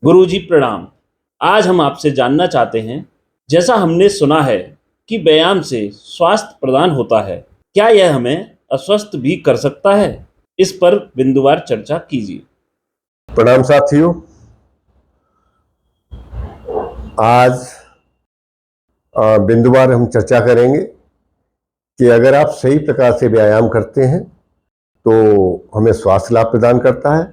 गुरुजी प्रणाम। आज हम आपसे जानना चाहते हैं, जैसा हमने सुना है कि व्यायाम से स्वास्थ्य प्रदान होता है, क्या यह हमें अस्वस्थ भी कर सकता है? इस पर बिंदुवार चर्चा कीजिए। प्रणाम साथियों। आज बिंदुवार हम चर्चा करेंगे कि अगर आप सही प्रकार से व्यायाम करते हैं तो हमें स्वास्थ्य लाभ प्रदान करता है,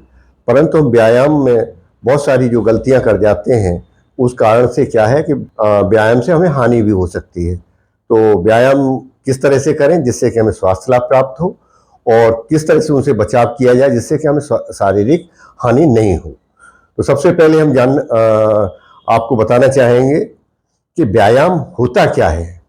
परंतु हम व्यायाम में बहुत सारी जो गलतियां कर जाते हैं उस कारण से क्या है कि व्यायाम से हमें हानि भी हो सकती है। तो व्यायाम किस तरह से करें जिससे कि हमें स्वास्थ्य लाभ प्राप्त हो, और किस तरह से उनसे बचाव किया जाए जिससे कि हमें शारीरिक हानि नहीं हो। तो सबसे पहले हम आपको बताना चाहेंगे कि व्यायाम होता क्या है।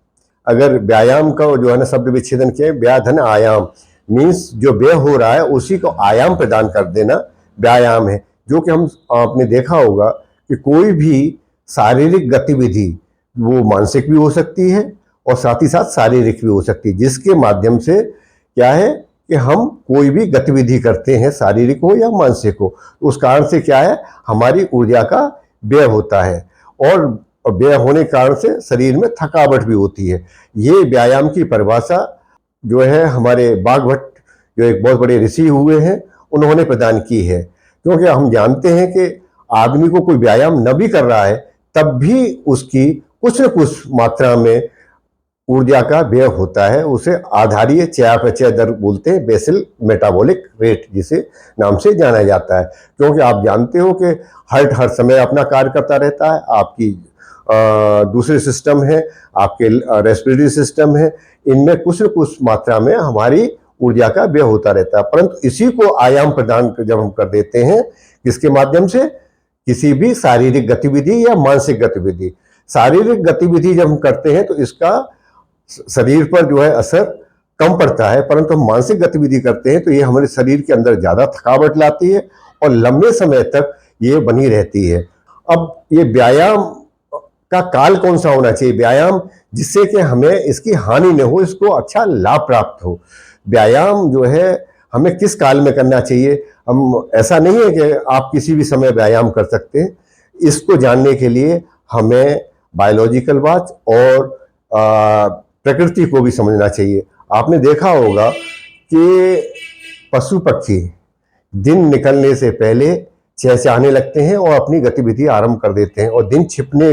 अगर व्यायाम का जो है ना शब्द विच्छेदन किया, व्या धन आयाम, मीन्स जो व्यय हो रहा है उसी को आयाम प्रदान कर देना व्यायाम है। जो कि हम आपने देखा होगा कि कोई भी शारीरिक गतिविधि वो मानसिक भी हो सकती है और साथ ही साथ शारीरिक भी हो सकती है, जिसके माध्यम से क्या है कि हम कोई भी गतिविधि करते हैं, शारीरिक हो या मानसिक हो, तो उस कारण से क्या है हमारी ऊर्जा का व्यय होता है, और व्यय होने के कारण से शरीर में थकावट भी होती है। ये व्यायाम की परिभाषा जो है हमारे बागभट्ट, जो एक बहुत बड़े ऋषि हुए हैं, उन्होंने प्रदान की है। क्योंकि हम जानते हैं कि आदमी को कोई व्यायाम न भी कर रहा है तब भी उसकी कुछ न कुछ मात्रा में ऊर्जा का व्यय होता है। उसे आधारीय चयापचय दर बोलते हैं, बेसल मेटाबॉलिक रेट जिसे नाम से जाना जाता है। क्योंकि आप जानते हो कि हार्ट हर समय अपना कार्य करता रहता है, आपकी दूसरे सिस्टम है, आपके रेस्पिरेटरी सिस्टम है, इनमें कुछ न कुछ मात्रा में हमारी ऊर्जा का व्यय होता रहता है। परंतु इसी को आयाम प्रदान जब हम कर देते हैं, किसके माध्यम से, किसी भी शारीरिक गतिविधि या मानसिक गतिविधि। शारीरिक गतिविधि जब हम करते हैं तो इसका शरीर पर जो है असर कम पड़ता है, परंतु हम मानसिक गतिविधि करते हैं तो ये हमारे शरीर के अंदर ज्यादा थकावट लाती है और लंबे समय तक ये बनी रहती है। अब ये व्यायाम का काल कौन सा होना चाहिए, व्यायाम जिससे कि हमें इसकी हानि न हो, इसको अच्छा लाभ प्राप्त हो। व्यायाम जो है हमें किस काल में करना चाहिए, हम ऐसा नहीं है कि आप किसी भी समय व्यायाम कर सकते हैं। इसको जानने के लिए हमें बायोलॉजिकल वॉच और प्रकृति को भी समझना चाहिए। आपने देखा होगा कि पशु पक्षी दिन निकलने से पहले चहचहाने लगते हैं और अपनी गतिविधि आरंभ कर देते हैं, और दिन छिपने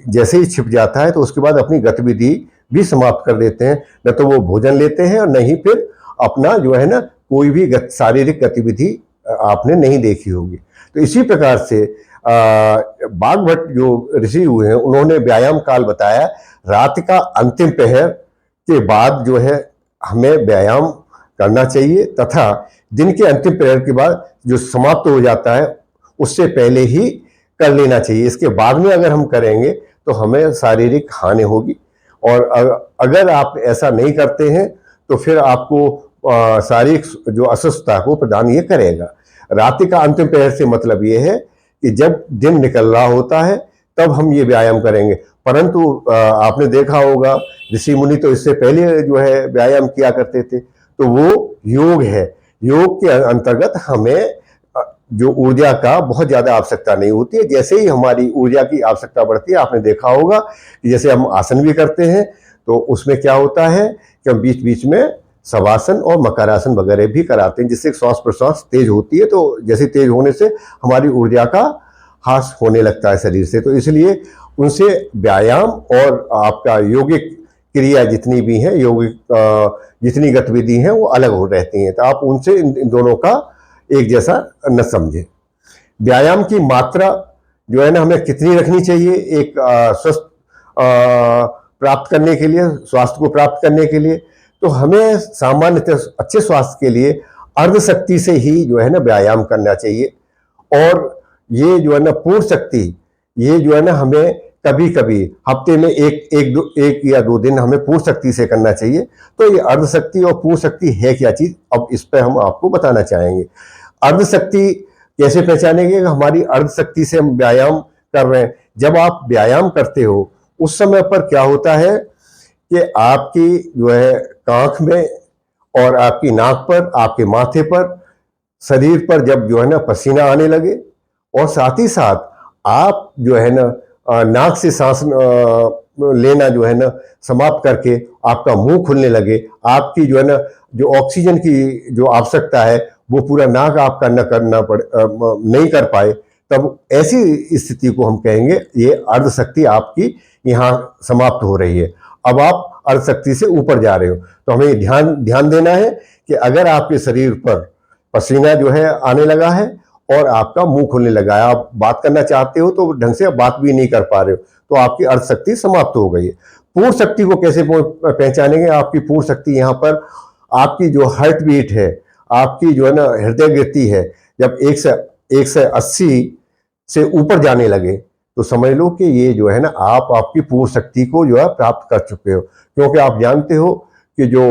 जैसे ही छिप जाता है तो उसके बाद अपनी गतिविधि भी समाप्त कर देते हैं। न तो वो भोजन लेते हैं और न ही फिर अपना जो है ना कोई भी शारीरिक गतिविधि आपने नहीं देखी होगी। तो इसी प्रकार से बागभट्ट जो ऋषि हुए हैं उन्होंने व्यायाम काल बताया, रात का अंतिम पहर के बाद जो है हमें व्यायाम करना चाहिए, तथा दिन के अंतिम पहर के बाद जो समाप्त हो जाता है उससे पहले ही कर लेना चाहिए। इसके बाद में अगर हम करेंगे तो हमें शारीरिक हानि होगी, और अगर आप ऐसा नहीं करते हैं तो फिर आपको शारीरिक जो अस्वस्थता को प्रदान ये करेगा। रात्रि का अंतिम पहर से मतलब ये है कि जब दिन निकल रहा होता है तब हम ये व्यायाम करेंगे। परंतु आपने देखा होगा ऋषि मुनि तो इससे पहले जो है व्यायाम किया करते थे, तो वो योग है। योग के अंतर्गत हमें जो ऊर्जा का बहुत ज्यादा आवश्यकता नहीं होती है। जैसे ही हमारी ऊर्जा की आवश्यकता बढ़ती है, आपने देखा होगा कि जैसे हम आसन भी करते हैं तो उसमें क्या होता है कि हम बीच बीच में शवासन और मकरासन वगैरह भी कराते हैं, जिससे श्वास प्रश्वास तेज होती है। तो जैसे तेज होने से हमारी ऊर्जा का ह्रास होने लगता है शरीर से, तो इसलिए उनसे व्यायाम और आपका यौगिक क्रिया जितनी भी हैं, यौगिक जितनी गतिविधि हैं वो अलग हो रहती हैं। तो आप उनसे इन दोनों का एक जैसा न समझें। व्यायाम की मात्रा जो है ना हमें कितनी रखनी चाहिए एक स्वस्थ प्राप्त करने के लिए, स्वास्थ्य को प्राप्त करने के लिए, तो हमें सामान्यतः अच्छे स्वास्थ्य के लिए अर्ध शक्ति से ही जो है ना व्यायाम करना चाहिए। और ये जो है ना पूर्ण शक्ति, ये जो है ना हमें कभी कभी हफ्ते में एक या दो दिन हमें पूर्ण शक्ति से करना चाहिए। तो ये अर्ध शक्ति और पूर्ण शक्ति है क्या चीज, अब इस पर हम आपको बताना चाहेंगे। अर्ध शक्ति कैसे पहचानेंगे, हमारी अर्ध शक्ति से हम व्यायाम कर रहे हैं। जब आप व्यायाम करते हो उस समय पर क्या होता है कि आपकी जो है कांख में और आपकी नाक पर, आपके माथे पर, शरीर पर जब जो है ना पसीना आने लगे और साथ ही साथ आप जो है ना नाक से सांस लेना जो है ना समाप्त करके आपका मुंह खुलने लगे, आपकी जो है ना जो ऑक्सीजन की जो आवश्यकता है वो पूरा नाक आपका न करना पड़े, नहीं कर पाए, तब ऐसी स्थिति को हम कहेंगे ये अर्ध शक्ति आपकी यहाँ समाप्त हो रही है। अब आप अर्ध शक्ति से ऊपर जा रहे हो। तो हमें ध्यान देना है कि अगर आपके शरीर पर पसीना जो है आने लगा है और आपका मुंह खुलने लगा है, आप बात करना चाहते हो तो ढंग से बात भी नहीं कर पा रहे हो, तो आपकी अर्ध शक्ति समाप्त हो गई है। पूर्ण शक्ति को कैसे पहचानेंगे? आपकी पूर्ण शक्ति यहाँ पर आपकी जो हार्ट बीट है, आपकी जो है ना हृदय गति है, जब 180 से ऊपर जाने लगे तो समझ लो कि ये जो है ना आप आपकी पूर्ण शक्ति को जो है प्राप्त कर चुके हो। क्योंकि आप जानते हो कि जो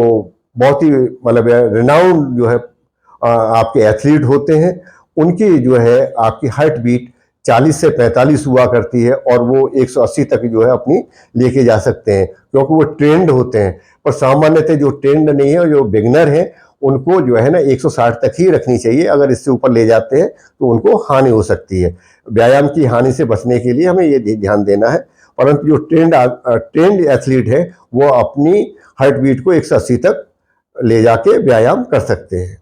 बहुत ही मतलब रिनाउंड जो है आपके एथलीट होते हैं, उनकी जो है आपकी हार्ट बीट 40 से 45 हुआ करती है और वो 180 तक जो है अपनी लेके जा सकते हैं, क्योंकि वो ट्रेंड होते हैं। पर सामान्यतः जो ट्रेंड नहीं है, जो बिगनर है, उनको जो है ना 160 तक ही रखनी चाहिए। अगर इससे ऊपर ले जाते हैं तो उनको हानि हो सकती है। व्यायाम की हानि से बचने के लिए हमें ये ध्यान देना है। परंतु जो ट्रेंड एथलीट है वो अपनी हार्ट बीट को 180 तक ले जाके व्यायाम कर सकते हैं।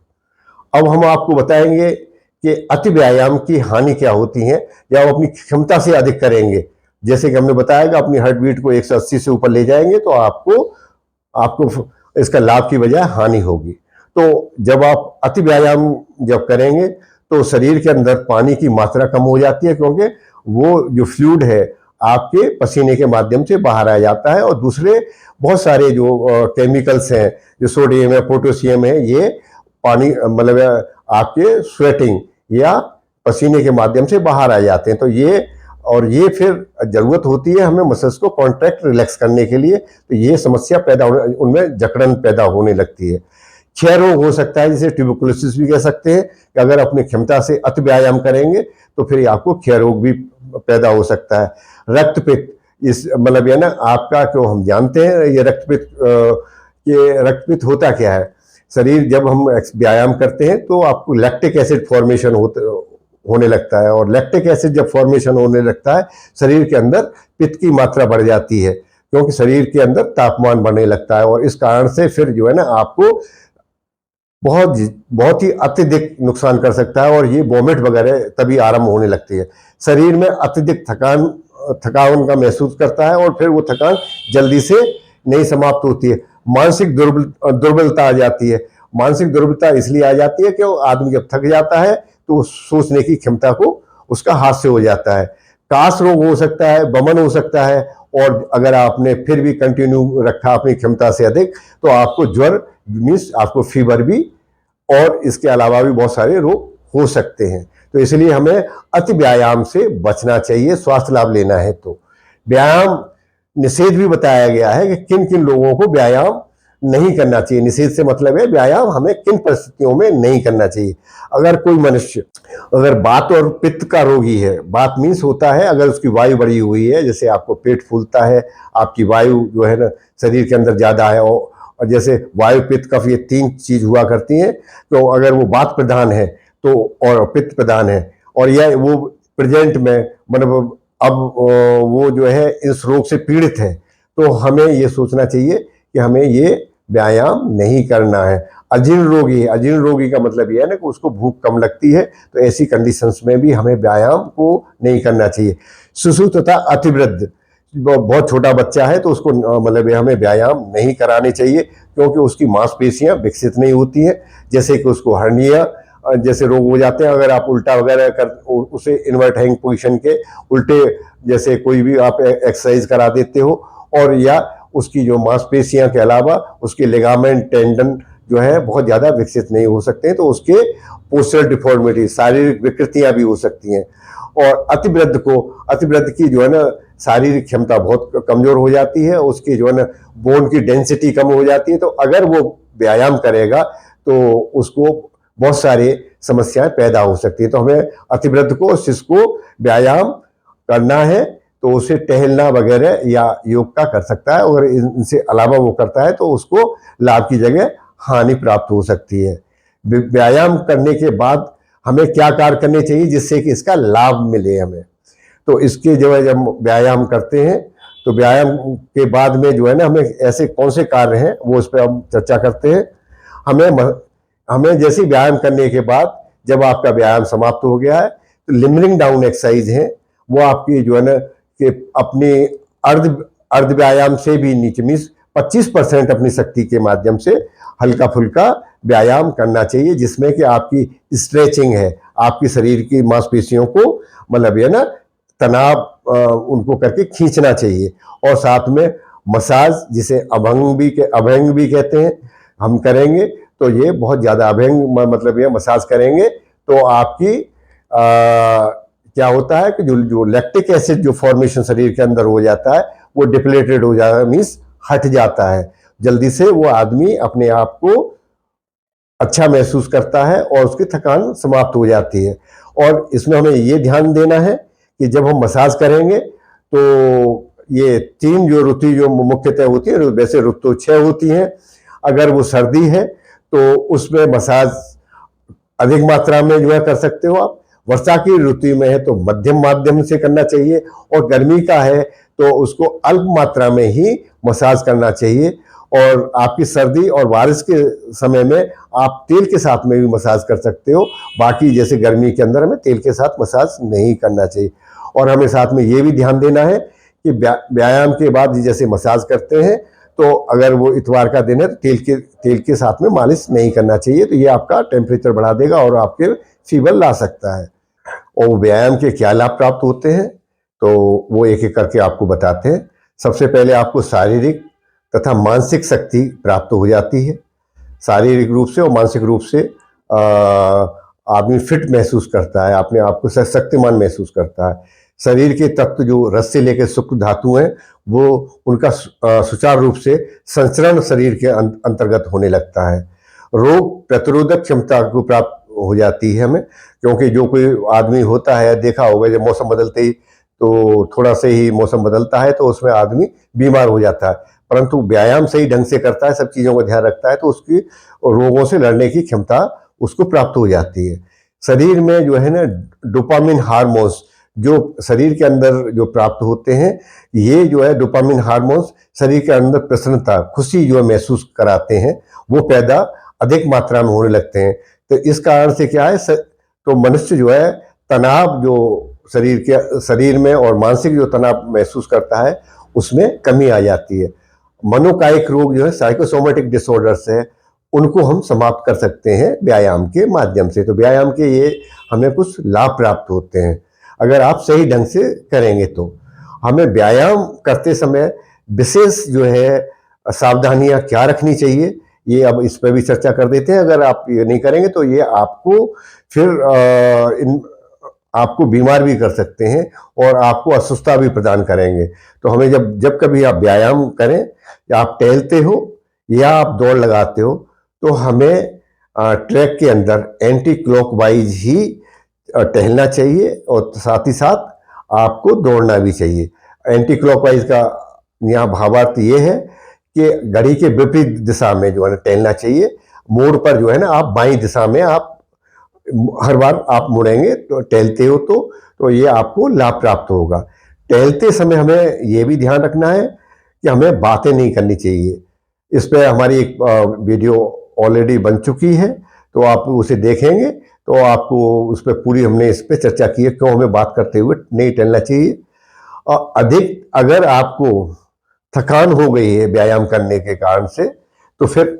अब हम आपको बताएंगे कि अति व्यायाम की हानि क्या होती है, या वो अपनी क्षमता से अधिक करेंगे। जैसे कि हमने बताया कि अपनी हार्ट बीट को 180 से ऊपर ले जाएंगे तो आपको इसका लाभ की बजाय हानि होगी। तो जब आप अति व्यायाम जब करेंगे तो शरीर के अंदर पानी की मात्रा कम हो जाती है, क्योंकि वो जो फ्लूइड है आपके पसीने के माध्यम से बाहर आ जाता है, और दूसरे बहुत सारे जो केमिकल्स हैं, जो सोडियम है, पोटेशियम है, ये पानी मतलब आपके स्वेटिंग या पसीने के माध्यम से बाहर आ जाते हैं। तो ये फिर जरूरत होती है हमें मसल्स को कॉन्ट्रैक्ट रिलैक्स करने के लिए, तो ये समस्या पैदा होने, उनमें जकड़न पैदा होने लगती है। क्षय रोग हो सकता है, जिसे ट्यूबरकुलोसिस भी कह सकते हैं, कि अगर अपनी क्षमता से अति व्यायाम करेंगे तो फिर आपको क्षय रोग भी पैदा हो सकता है। रक्तपित्त, इस मतलब ये ना आपका, क्यों हम जानते हैं ये रक्तपित्त होता क्या है। शरीर जब हम व्यायाम करते हैं तो आपको लैक्टिक एसिड फॉर्मेशन होने लगता है, और लैक्टिक एसिड जब फॉर्मेशन होने लगता है शरीर के अंदर पित्त की मात्रा बढ़ जाती है, क्योंकि शरीर के अंदर तापमान बढ़ने लगता है, और इस कारण से फिर जो है ना आपको बहुत ही अत्यधिक नुकसान कर सकता है, और ये वोमिट वगैरह तभी आरंभ होने लगती है। शरीर में अत्यधिक थकान का महसूस करता है, और फिर वो थकान जल्दी से नहीं समाप्त होती है। मानसिक दुर्बलता आ जाती है। मानसिक दुर्बलता इसलिए आ जाती है कि आदमी जब थक जाता है तो सोचने की क्षमता को उसका हाथ से हो जाता है। कास रोग हो सकता है, बमन हो सकता है, और अगर आपने फिर भी कंटिन्यू रखा अपनी क्षमता से अधिक तो आपको ज्वर मीन्स आपको फीवर भी, और इसके अलावा भी बहुत सारे रोग हो सकते हैं। तो इसलिए हमें अति व्यायाम से बचना चाहिए स्वास्थ्य लाभ लेना है। तो व्यायाम निषेध भी बताया गया है कि किन किन लोगों को व्यायाम नहीं करना चाहिए। निषेध से मतलब है व्यायाम हमें किन परिस्थितियों में नहीं करना चाहिए। अगर कोई मनुष्य अगर वात और पित्त का रोगी है, वात मीन्स होता है अगर उसकी वायु बढ़ी हुई है, जैसे आपको पेट फूलता है, आपकी वायु जो है ना शरीर के अंदर ज्यादा है, और जैसे वायु पित्त कफ ये 3 चीज हुआ करती हैं, तो अगर वो वात प्रधान है तो और पित्त प्रधान है, और यह वो प्रेजेंट में मतलब अब वो जो है इस रोग से पीड़ित है, तो हमें ये सोचना चाहिए कि हमें ये व्यायाम नहीं करना है। अजीर्ण रोगी का मतलब यह है ना कि उसको भूख कम लगती है, तो ऐसी कंडीशंस में भी हमें व्यायाम को नहीं करना चाहिए। शिशु तथा अतिवृद्ध, बहुत छोटा बच्चा है तो उसको मतलब हमें व्यायाम नहीं कराने चाहिए, क्योंकि उसकी मांसपेशियां विकसित नहीं होती हैं, जैसे कि उसको हर्निया जैसे रोग हो जाते हैं। अगर आप उल्टा वगैरह कर उसे इन्वर्ट हैंग पोजीशन के उल्टे जैसे कोई भी आप एक्सरसाइज करा देते हो, और या उसकी जो मांसपेशियां के अलावा उसके लिगामेंट टेंडन जो है बहुत ज्यादा विकसित नहीं हो सकते हैं, तो उसके पोस्चरल डिफॉर्मिटी शारीरिक विकृतियां भी हो सकती हैं। और अतिवृद्ध की जो है ना शारीरिक क्षमता बहुत कमजोर हो जाती है, उसकी जो है ना बोन की डेंसिटी कम हो जाती है, तो अगर वो व्यायाम करेगा तो उसको बहुत सारी समस्याएं पैदा हो सकती है। तो हमें अतिवृद्ध को शिशु को व्यायाम करना है तो उसे टहलना वगैरह या योग का कर सकता है, और इनसे अलावा वो करता है तो उसको लाभ की जगह हानि प्राप्त हो सकती है। व्यायाम करने के बाद हमें क्या कार्य करने चाहिए जिससे कि इसका लाभ मिले हमें। तो इसके जो है जब व्यायाम करते हैं तो व्यायाम के बाद में जो है ना हमें ऐसे कौन से कार्य हैं वो उस पर हम चर्चा करते हैं। हमें जैसे व्यायाम करने के बाद जब आपका व्यायाम समाप्त हो गया है तो लिमरिंग डाउन एक्सरसाइज है वो आपकी जो है ना कि अपनी अर्ध अर्ध व्यायाम से भी नीचे मीन्स 25% अपनी शक्ति के माध्यम से हल्का फुल्का व्यायाम करना चाहिए, जिसमें कि आपकी स्ट्रेचिंग है, आपकी शरीर की मांसपेशियों को मतलब ये ना तनाव उनको करके खींचना चाहिए। और साथ में मसाज जिसे अभंग भी कहते हैं हम करेंगे तो ये बहुत ज़्यादा अभंग मतलब ये मसाज करेंगे तो आपकी क्या होता है कि जो लैक्टिक एसिड जो फॉर्मेशन शरीर के अंदर हो जाता है वो डिप्लेटेड हो जाता है, मीन्स हट जाता है जल्दी से। वो आदमी अपने आप को अच्छा महसूस करता है और उसकी थकान समाप्त हो जाती है। और इसमें हमें ये ध्यान देना है कि जब हम मसाज करेंगे तो ये 3 जो ऋतु जो मुख्यतः होती है, वैसे ऋतु 6 होती हैं। अगर वो सर्दी है तो उसमें मसाज अधिक मात्रा में जो है कर सकते हो आप। वर्षा की ऋतु में है तो मध्यम माध्यम से करना चाहिए, और गर्मी का है तो उसको अल्प मात्रा में ही मसाज करना चाहिए। और आपकी सर्दी और बारिश के समय में आप तेल के साथ में भी मसाज कर सकते हो। बाकी जैसे गर्मी के अंदर हमें तेल के साथ मसाज नहीं करना चाहिए। और हमें साथ में ये भी ध्यान देना है कि व्यायाम के बाद जैसे मसाज करते हैं तो अगर वो इतवार का दिन है तो तेल के साथ में मालिश नहीं करना चाहिए, तो ये आपका टेम्परेचर बढ़ा देगा और आपके फीवर ला सकता है। और व्यायाम के क्या लाभ प्राप्त होते हैं तो वो एक एक करके आपको बताते हैं। सबसे पहले आपको शारीरिक तथा मानसिक शक्ति प्राप्त हो जाती है। शारीरिक रूप से और मानसिक रूप से आदमी फिट महसूस करता है, अपने आप को शक्तिमान महसूस करता है। शरीर के तत्व जो रस से लेकर सूक्ष्म धातु हैं वो उनका सुचारू रूप से संचरण शरीर के अंतर्गत होने लगता है। रोग प्रतिरोधक क्षमता को प्राप्त हो जाती है हमें, क्योंकि जो कोई आदमी होता है देखा होगा जब मौसम बदलते ही तो थोड़ा से ही मौसम बदलता है तो उसमें आदमी बीमार हो जाता है, परंतु व्यायाम सही ढंग से करता है, सब चीज़ों का ध्यान रखता है तो उसकी रोगों से लड़ने की क्षमता उसको प्राप्त हो जाती है। शरीर में जो है ना डोपामिन हार्मोन्स जो शरीर के अंदर जो प्राप्त होते हैं, ये जो है डोपामिन हार्मोन्स शरीर के अंदर प्रसन्नता खुशी जो महसूस कराते हैं वो पैदा अधिक मात्रा में होने लगते हैं। तो इस कारण से क्या है तो मनुष्य जो है तनाव जो शरीर में और मानसिक जो तनाव महसूस करता है उसमें कमी आ जाती है। मनोकायिक रोग जो है साइकोसोमेटिक डिसऑर्डर्स है उनको हम समाप्त कर सकते हैं व्यायाम के माध्यम से। तो व्यायाम के ये हमें कुछ लाभ प्राप्त होते हैं अगर आप सही ढंग से करेंगे। तो हमें व्यायाम करते समय विशेष जो है सावधानियां क्या रखनी चाहिए ये अब इस पर भी चर्चा कर देते हैं। अगर आप ये नहीं करेंगे तो ये आपको फिर आपको बीमार भी कर सकते हैं और आपको अस्वस्थता भी प्रदान करेंगे। तो हमें जब कभी आप व्यायाम करें या आप टहलते हो या आप दौड़ लगाते हो तो हमें ट्रैक के अंदर एंटी क्लॉकवाइज ही टहलना चाहिए और साथ ही साथ आपको दौड़ना भी चाहिए। एंटी क्लॉकवाइज का यहाँ भावार्थ ये है कि घड़ी के विपरीत दिशा में जो है ना टहलना चाहिए। मोड़ पर जो है ना आप बाईं दिशा में आप हर बार आप मुड़ेंगे तो टहलते हो तो ये आपको लाभ प्राप्त होगा। टहलते समय हमें ये भी ध्यान रखना है कि हमें बातें नहीं करनी चाहिए। इस पर हमारी एक वीडियो ऑलरेडी बन चुकी है तो आप उसे देखेंगे तो आपको उस पर पूरी हमने इस पर चर्चा की है क्यों हमें बात करते हुए नहीं टहलना चाहिए। और अधिक अगर आपको थकान हो गई है व्यायाम करने के कारण से तो फिर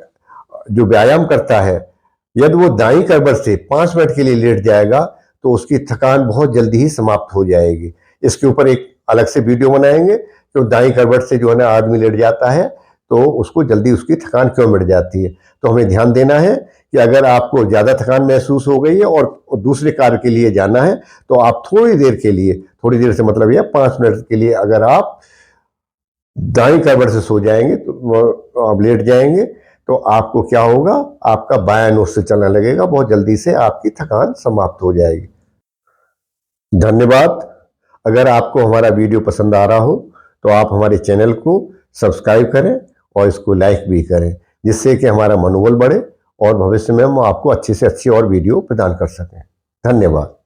जो व्यायाम करता है यदि वो दाईं करवट से 5 मिनट के लिए लेट जाएगा तो उसकी थकान बहुत जल्दी ही समाप्त हो जाएगी। इसके ऊपर एक अलग से वीडियो बनाएंगे तो दाईं करवट से जो है ना आदमी लेट जाता है तो उसको जल्दी उसकी थकान क्यों मिट जाती है। तो हमें ध्यान देना है कि अगर आपको ज़्यादा थकान महसूस हो गई है और दूसरे कार्य के लिए जाना है तो आप थोड़ी देर से मतलब यह 5 मिनट के लिए अगर आप दाईं करवट से सो जाएंगे तो आप लेट जाएंगे तो आपको क्या होगा, आपका बायां नोज से चलने लगेगा, बहुत जल्दी से आपकी थकान समाप्त हो जाएगी। धन्यवाद। अगर आपको हमारा वीडियो पसंद आ रहा हो तो आप हमारे चैनल को सब्सक्राइब करें और इसको लाइक भी करें, जिससे कि हमारा मनोबल बढ़े और भविष्य में हम आपको अच्छी से अच्छी और वीडियो प्रदान कर सकें। धन्यवाद।